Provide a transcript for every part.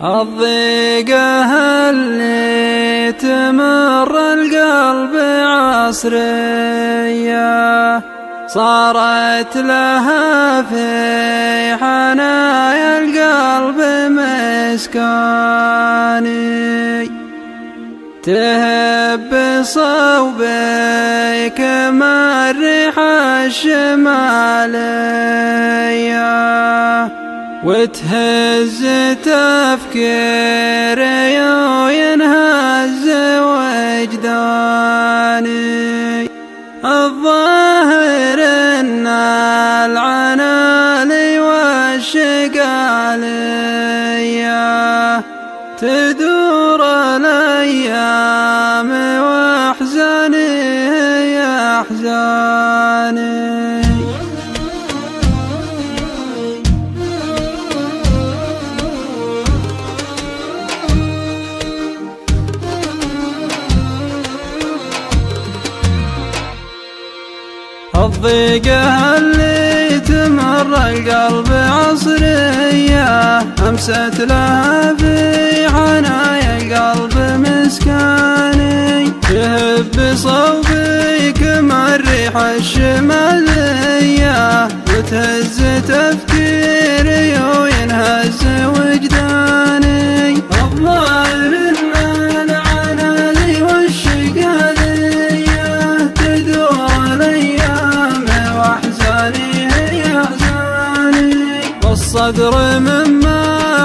الضيقة اللي تمر القلب عصرية صارت لها في حنايا القلب مسكاني، تهب صوبك مع الريح الشمالية، وتهز تفكيري وينهز وجداني. الظاهر ان العنالي والشقالية تدور الايام واحزاني يا احزاني. الضيقة اللي تمر القلب عصرية أمست لها في حنايا القلب مسكاني، تهب صوبك مع الريح الشمالية، وتهز تفكيري وينهز وجداني. الظاهر ان العنالي والشقالية تدور الايام واحزاني يا احزاني. والصدر مما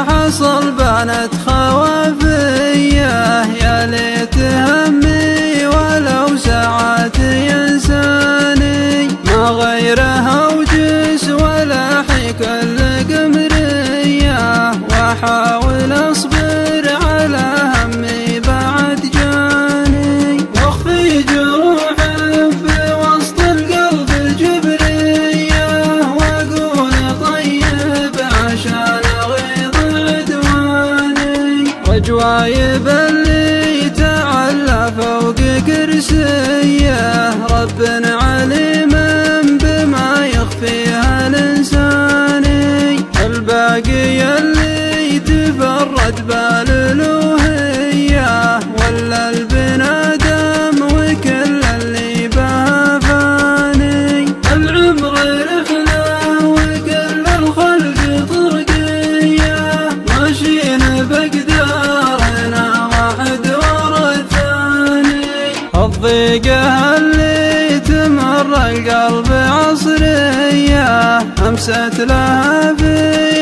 حصل بانت خوافيه، يا ليت همي ولو ساعات ينساني، ما غيرها وجس ولا حيك القمرية، واحاول اصبر على همي بعد جاني، واخفي جروح بوسط القلب الجبرية، واقول طيب عشان اغيظ عدواني. وجوايب اللي تعلى فوق كرسيه رب عليم بما يخفيها الانساني، الباقي اللي تفرد بالالوهية ولا البنادم وكل اللي بها فاني. العمر رحلة وكل الخلق طرقية، ماشيين بقدارنا واحد ورا الثاني. الضيقة اللي تمر القلب عصرية أمست لها في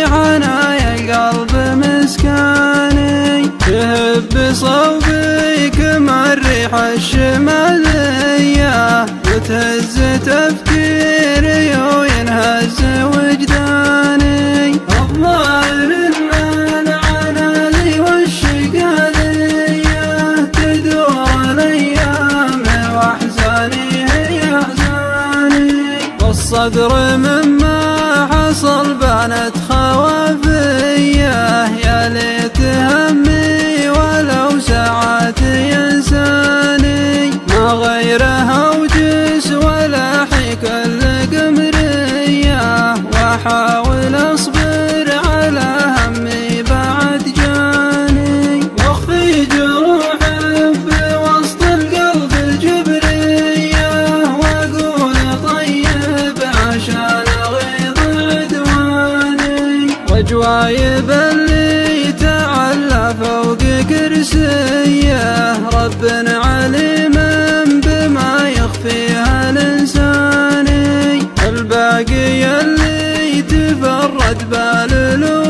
حنايا القلب مسكاني، تهب صوبك مع الريح الشمالية، وتهز تفكيري وينهز وجداني. الظاهر ان العنالي والشقالية تدور الايام واحزاني يا احزاني. والصدر مما حصل بانت خوافيه، يا ليت همي ولو ساعات ينساني، ما غيرها وجس ولا حيك القمرية، واحاول اصبر على همي بعد جاني، واخفي جروح بوسط القلب الجبرية، واقول طيب عشان اغيظ عدواني. وجوايب اللي تعلى فوق كرسيه رب عليم بما يخفيها الانساني، الباقي اللي تفرد بالالوهية